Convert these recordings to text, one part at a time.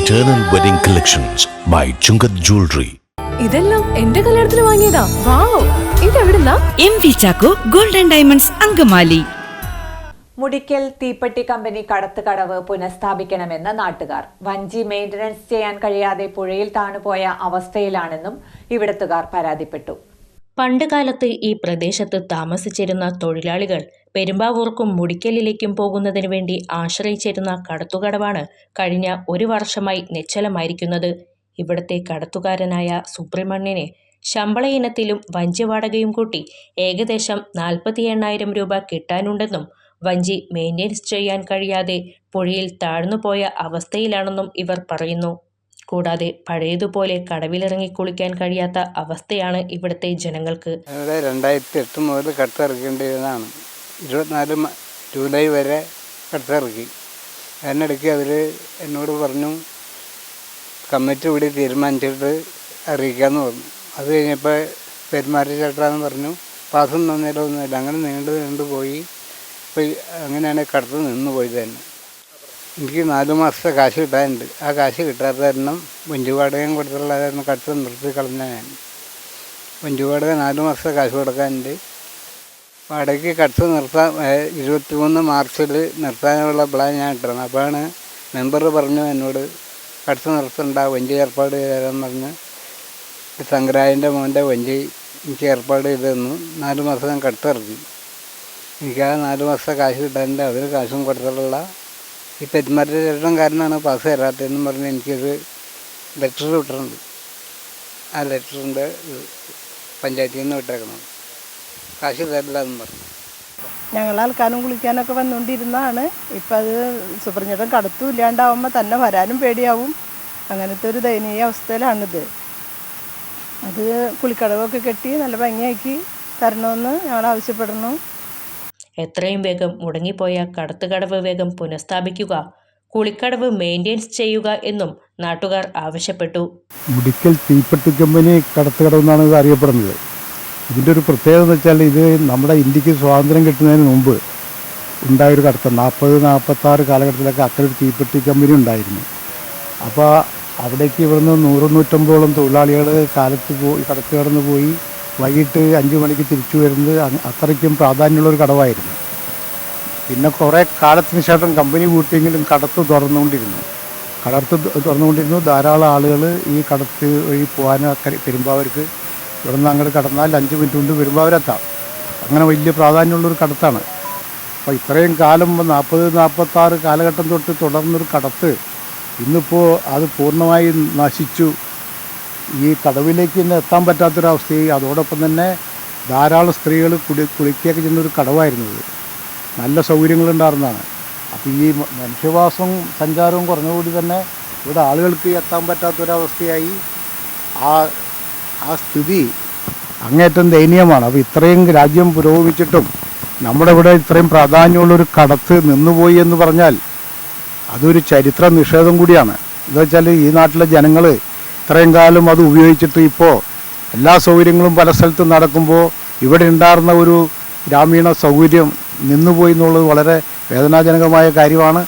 Eternal Wedding Collections by Chungat Jewelry. ഇതെല്ലാം എന്റെ കല്യാണത്തിന് വാങ്ങിയതാ. വാവ്, ഇതെവിടുന്നാ? MV Chacko golden diamonds Angamaly. Mudikkal തീപ്പെട്ടി കമ്പനി കടത്തുകടവ് പുനഃസ്ഥാപിക്കണമെന്ന് നാട്ടുകാർ. വഞ്ചി മെയിന്റനൻസ് ചെയ്യാൻ കഴിയാതെ പുഴയിൽ താണുപോയ അവസ്ഥയിലാണെന്നും ഇവിടത്തുകാർ പരാതിപ്പെട്ടു. പണ്ടുകാലത്ത് ഈ പ്രദേശത്ത് താമസിച്ചിരുന്ന തൊഴിലാളികൾ പെരുമ്പാവൂർക്കും മുടിക്കലിലേക്കും പോകുന്നതിനു വേണ്ടി ആശ്രയിച്ചിരുന്ന കടത്തുകടവാണ് കഴിഞ്ഞ ഒരു വർഷമായി നിശ്ചലമായിരിക്കുന്നത്. ഇവിടുത്തെ കടത്തുകാരനായ സുബ്രഹ്മണ്യനെ ശമ്പള ഇനത്തിലും വഞ്ചി വാടകയും കൂട്ടി ഏകദേശം 48,000 രൂപ കിട്ടാനുണ്ടെന്നും വഞ്ചി മെയിൻ്റെനൻസ് ചെയ്യാൻ കഴിയാതെ പുഴയിൽ താഴ്ന്നുപോയ അവസ്ഥയിലാണെന്നും ഇവർ പറയുന്നു. കൂടാതെ പഴയതുപോലെ കടവിലിറങ്ങി കുളിക്കാൻ കഴിയാത്ത അവസ്ഥയാണ് ഇവിടുത്തെ ജനങ്ങൾക്ക്. 2008 മുതൽ കടത്തിറക്കേണ്ടിയതാണ്. 24 ജൂലൈ വരെ കടത്തിറക്കി. അതിനിടയ്ക്ക് അവർ എന്നോട് പറഞ്ഞു കമ്മിറ്റി കൂടി തീരുമാനിച്ചിട്ട് അറിയിക്കാമെന്ന് പറഞ്ഞു. അത് കഴിഞ്ഞപ്പോൾ പെരുമാറ്റച്ചേട്ടാന്ന് പറഞ്ഞു. പാസം തന്നിട്ടൊന്നുമില്ല. അങ്ങനെ നീണ്ടു പോയി. ഇപ്പോൾ അങ്ങനെയാണ് കടത്ത് നിന്ന് പോയത് തന്നെ. എനിക്ക് 4 മാസത്തെ കാശ് കിട്ടാനുണ്ട്. ആ കാശ് കിട്ടാത്ത കാരണം വഞ്ചി വാടകയും കൊടുത്തുള്ള കാരണം കടത്ത് നിർത്തി കളഞ്ഞ ഞാൻ. വഞ്ചി വാടക 4 മാസത്തെ കാശ് കൊടുക്കാനുണ്ട്. വാടകയ്ക്ക് കടത്ത് നിർത്താൻ 23 മാർച്ചിൽ നിർത്താനുള്ള പ്ലാൻ ഞാൻ ഇട്ടിരുന്നു. അപ്പോഴാണ് മെമ്പർ പറഞ്ഞു എന്നോട് കടത്ത് നിർത്തണ്ട, വഞ്ചി ഏർപ്പാട് ചെയ്താലെന്ന് പറഞ്ഞ് സംഗ്രായൻ്റെ മോൻ്റെ വഞ്ചി എനിക്ക് ഏർപ്പാട് ചെയ്ത് തന്നു. 4 മാസം ഞാൻ കടത്തിറക്കി. എനിക്ക് ആ 4 മാസത്തെ കാശ് കിട്ടാനുണ്ട്. അവർ കാശും കൊടുത്തിട്ടുള്ള ഈ പെരുമാറ്റച്ചേട്ടൻ കാരനാണ് പാസ് തരാത്തതെന്നും പറഞ്ഞ് എനിക്കൊരു ലെറ്റർ വിട്ടിട്ടുണ്ട്. ആ ലെറ്ററിൻ്റെ പഞ്ചായത്തിൽ നിന്ന് വിട്ടേക്കണം. കാശ് തരില്ല എന്ന് പറഞ്ഞു. ഞങ്ങൾ അലക്കാനും കുളിക്കാനൊക്കെ വന്നുകൊണ്ടിരുന്നതാണ്. ഇപ്പം അത് സുബ്രഹ്മണ്യൻ കടത്തും ഇല്ലാണ്ടാവുമ്പോൾ തന്നെ വരാനും പേടിയാവും. അങ്ങനത്തെ ഒരു ദയനീയ അവസ്ഥയിലാണിത്. അത് കുളിക്കടവൊക്കെ കെട്ടി നല്ല ഭംഗിയാക്കി തരണമെന്ന് ഞങ്ങൾ ആവശ്യപ്പെടുന്നു. എത്രയും വേഗം മുടങ്ങിപ്പോയ കടത്തുകടവ് വേഗം പുനഃസ്ഥാപിക്കുക, കുളിക്കടവ് മെയിൻ്റെനൻസ് ചെയ്യുക എന്നും നാട്ടുകാർ ആവശ്യപ്പെട്ടു. മുടിക്കൽ തീപ്പെട്ടി കമ്പനി കടത്തുകടവ് എന്നാണ് ഇത് അറിയപ്പെടുന്നത്. ഇതിൻ്റെ ഒരു പ്രത്യേകത എന്ന് വെച്ചാൽ ഇത് നമ്മുടെ ഇന്ത്യക്ക് സ്വാതന്ത്ര്യം കിട്ടുന്നതിന് മുമ്പ് ഉണ്ടായൊരു കടത്ത്. 40-46 കാലഘട്ടത്തിലൊക്കെ അത്ര ഒരു തീപ്പെട്ടി കമ്പനി ഉണ്ടായിരുന്നു. അപ്പോൾ അവിടേക്ക് ഇവിടുന്ന് 100-150ഓളം തൊഴിലാളികൾ കാലത്ത് കടത്ത് കടന്ന് പോയി വൈകിട്ട് 5 മണിക്ക് തിരിച്ചു വരുന്നത് അത്രയ്ക്കും പ്രാധാന്യമുള്ളൊരു കടവായിരുന്നു. പിന്നെ കുറേ കാലത്തിന് ശേഷം കമ്പനി കൂട്ടിയെങ്കിലും കടത്ത് തുറന്നുകൊണ്ടിരുന്നു. ധാരാളം ആളുകൾ ഈ കടത്ത് വഴി പോകാനും പെരുമ്പാവൂർക്ക് ഇവിടെ നിന്ന് അങ്ങോട്ട് കടന്നാൽ 5 മിനിറ്റ് കൊണ്ട് പെരുമ്പാവൂരെത്താം. അങ്ങനെ വലിയ പ്രാധാന്യമുള്ളൊരു കടത്താണ്. അപ്പോൾ ഇത്രയും കാലം 40-46 കാലഘട്ടം തൊട്ട് തുടർന്നൊരു കടത്ത് ഇന്നിപ്പോൾ അത് പൂർണ്ണമായി നശിച്ചു. ഈ കടവിലേക്ക് തന്നെ എത്താൻ പറ്റാത്തൊരവസ്ഥയും അതോടൊപ്പം തന്നെ ധാരാളം സ്ത്രീകൾ കുളിക്കൊക്കെ ചെയ്യുന്നൊരു കടവായിരുന്നത്. നല്ല സൗകര്യങ്ങളുണ്ടായിരുന്നതാണ്. അപ്പോൾ ഈ മനുഷ്യവാസവും സഞ്ചാരവും കുറഞ്ഞുകൂടി തന്നെ ഇവിടെ ആളുകൾക്ക് എത്താൻ പറ്റാത്തൊരവസ്ഥയായി. ആ സ്ഥിതി അങ്ങേറ്റം ദയനീയമാണ്. അപ്പോൾ ഇത്രയും രാജ്യം പുരോഗമിച്ചിട്ടും നമ്മുടെ ഇവിടെ ഇത്രയും പ്രാധാന്യമുള്ളൊരു കടത്ത് നിന്നുപോയി എന്ന് പറഞ്ഞാൽ അതൊരു ചരിത്ര നിഷേധം കൂടിയാണ്. എന്താ വെച്ചാൽ ഈ നാട്ടിലെ ജനങ്ങൾ ഇത്രയും കാലം അത് ഉപയോഗിച്ചിട്ട് ഇപ്പോൾ എല്ലാ സൗകര്യങ്ങളും പല സ്ഥലത്തും നടക്കുമ്പോൾ ഇവിടെ ഉണ്ടായിരുന്ന ഒരു ഗ്രാമീണ സൗകര്യം നിന്നുപോയി എന്നുള്ളത് വളരെ വേദനാജനകമായ കാര്യമാണ്.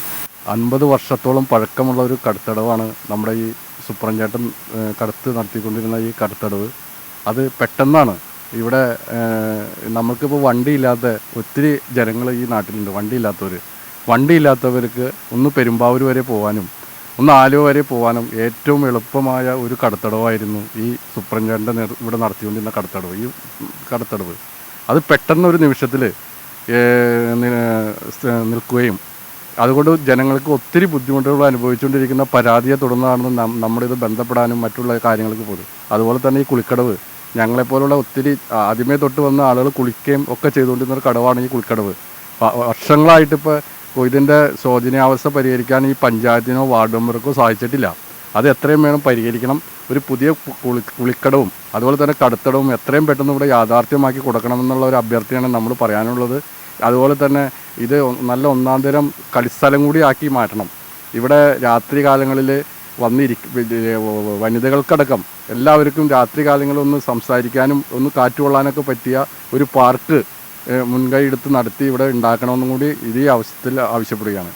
50 വർഷത്തോളം പഴക്കമുള്ള ഒരു കടത്തടവാണ് നമ്മുടെ ഈ സുബ്രഹ്മണ്യൻ കടത്ത് നടത്തിക്കൊണ്ടിരുന്ന ഈ കടത്തടവ്. അത് പെട്ടെന്നാണ് ഇവിടെ നമുക്കിപ്പോൾ വണ്ടിയില്ലാത്ത ഒത്തിരി ജനങ്ങൾ ഈ നാട്ടിലുണ്ട്. വണ്ടിയില്ലാത്തവർക്ക് ഒന്ന് പെരുമ്പാവൂർ വരെ പോകാനും ഒന്ന് ആലുവ വരെ പോകാനും ഏറ്റവും എളുപ്പമായ ഒരു കടത്തടവായിരുന്നു ഈ സുബ്രഹ്മണ്യൻ്റെ ഇവിടെ നടത്തിക്കൊണ്ടിരുന്ന കടത്തടവ്. അത് പെട്ടെന്നൊരു നിമിഷത്തിൽ നിൽക്കുകയും അതുകൊണ്ട് ജനങ്ങൾക്ക് ഒത്തിരി ബുദ്ധിമുട്ടുകൾ അനുഭവിച്ചുകൊണ്ടിരിക്കുന്ന പരാതിയെ തുടർന്നാണ് നമ്മളിത് ബന്ധപ്പെടാനും മറ്റുള്ള കാര്യങ്ങൾക്ക് പോലും. അതുപോലെ തന്നെ ഈ കുളിക്കടവ് ഞങ്ങളെപ്പോലുള്ള ഒത്തിരി ആദ്യമേ തൊട്ട് വന്ന ആളുകൾ കുളിക്കുകയും ഒക്കെ ചെയ്തുകൊണ്ടിരുന്ന ഒരു കടവാണ് ഈ കുളിക്കടവ്. വർഷങ്ങളായിട്ടിപ്പോൾ ഇതിൻ്റെ ശോചനീയാവസ്ഥ പരിഹരിക്കാൻ ഈ പഞ്ചായത്തിനോ വാർഡ് മെമ്പർക്കോ സാധിച്ചിട്ടില്ല. അത് എത്രയും വേണം പരിഹരിക്കണം. ഒരു പുതിയ കുളിക്കടവും അതുപോലെ തന്നെ കടത്തടവും എത്രയും പെട്ടെന്ന് ഇവിടെ യാഥാർത്ഥ്യമാക്കി കൊടുക്കണമെന്നുള്ള ഒരു അഭ്യർത്ഥനയാണ് നമ്മൾ പറയാനുള്ളത്. അതുപോലെ തന്നെ ഇത് നല്ല ഒന്നാന്തരം കളിസ്ഥലം കൂടി ആക്കി മാറ്റണം. ഇവിടെ രാത്രി കാലങ്ങളിൽ വനിതകൾക്കടക്കം എല്ലാവർക്കും രാത്രി കാലങ്ങളിൽ ഒന്ന് സംസാരിക്കാനും ഒന്ന് കാറ്റുകൊള്ളാനൊക്കെ പറ്റിയ ഒരു പാർക്ക് മുൻകൈ എടുത്ത് നടത്തി ഇവിടെ ഉണ്ടാക്കണമെന്നും കൂടി ഈ അവസരത്തിൽ ആവശ്യപ്പെടുകയാണ്.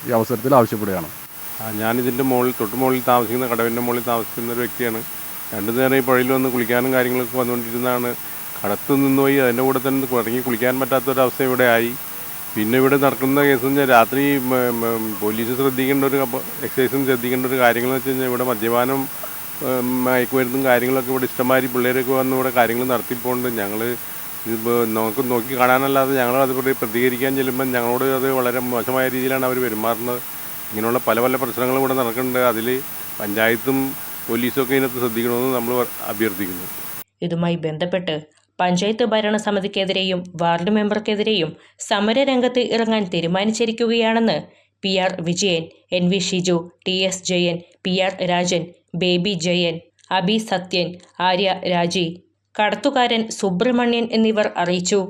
ഞാനിതിൻ്റെ തൊട്ട് മുകളിൽ താമസിക്കുന്ന കടവിൻ്റെ മുകളിൽ താമസിക്കുന്ന ഒരു വ്യക്തിയാണ്. 2 നേരം ഈ പുഴയിൽ വന്ന് കുളിക്കാനും കാര്യങ്ങളൊക്കെ വന്നുകൊണ്ടിരുന്നതാണ്. കടത്ത് നിന്നുപോയി അതിൻ്റെ കൂടെ തന്നെ ഇറങ്ങി കുളിക്കാൻ പറ്റാത്തൊരവസ്ഥ ഇവിടെ ആയി. പിന്നെ ഇവിടെ നടക്കുന്ന കേസ് എന്ന് വെച്ചാൽ രാത്രി പോലീസ് ശ്രദ്ധിക്കേണ്ട ഒരു എക്സൈസും ശ്രദ്ധിക്കേണ്ട ഒരു കാര്യങ്ങളെന്ന് വെച്ച് കഴിഞ്ഞാൽ ഇവിടെ മദ്യപാനം മയക്കുമരുന്നും കാര്യങ്ങളൊക്കെ ഇവിടെ ഇഷ്ടംമാതിരി പിള്ളേരൊക്കെ വന്ന് ഇവിടെ കാര്യങ്ങൾ നടത്തിപ്പോണ്ട് ഞങ്ങൾ ഇതിപ്പോൾ നമുക്ക് നോക്കി കാണാനല്ലാതെ ഞങ്ങൾ അത് പ്രതികരിക്കാൻ ചെല്ലുമ്പോൾ ഞങ്ങളോട് അത് വളരെ മോശമായ രീതിയിലാണ് അവർ പെരുമാറുന്നത്. ഇങ്ങനെയുള്ള പല പല പ്രശ്നങ്ങളും ഇവിടെ നടക്കുന്നുണ്ട്. അതിൽ പഞ്ചായത്തും പോലീസും ഒക്കെ ഇതിനകത്ത് ശ്രദ്ധിക്കണമെന്ന് നമ്മൾ അഭ്യർത്ഥിക്കുന്നു. ഇതുമായി ബന്ധപ്പെട്ട് പഞ്ചായത്ത് ഭരണസമിതിക്കെതിരെയും വാർഡ് മെമ്പർക്കെതിരെയും സമരരംഗത്ത് ഇറങ്ങാൻ തീരുമാനിച്ചിരിക്കുകയാണെന്ന് PR Vijayan, NV Shiju, TS Jayan, PR Rajan, Baby Jayan, Abi Sathyan, Arya Raji, കടത്തുകാരൻ സുബ്രഹ്മണ്യൻ എന്നിവർ അറിയിച്ചു.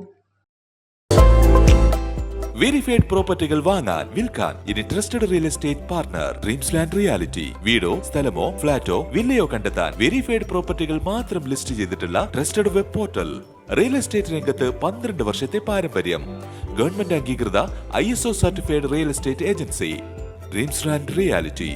വെരിഫൈഡ് പ്രോപ്പർട്ടികൾ വാങ്ങാൻ വിൽക്കാൻ ഇനി trusted real estate partner dreams land reality. വീടോ സ്ഥലമോ ഫ്ളാറ്റോ വില്ലയോ കണ്ടെത്താൻ വെരിഫൈഡ് പ്രോപ്പർട്ടികൾ മാത്രം ലിസ്റ്റ് ചെയ്തിട്ടുള്ള trusted web portal. Real estate രംഗത്ത് 12 വർഷത്തെ പാരമ്പര്യം. ഗവൺമെന്റ് അംഗീകൃത ISO certified real estate agency. Dreams land reality.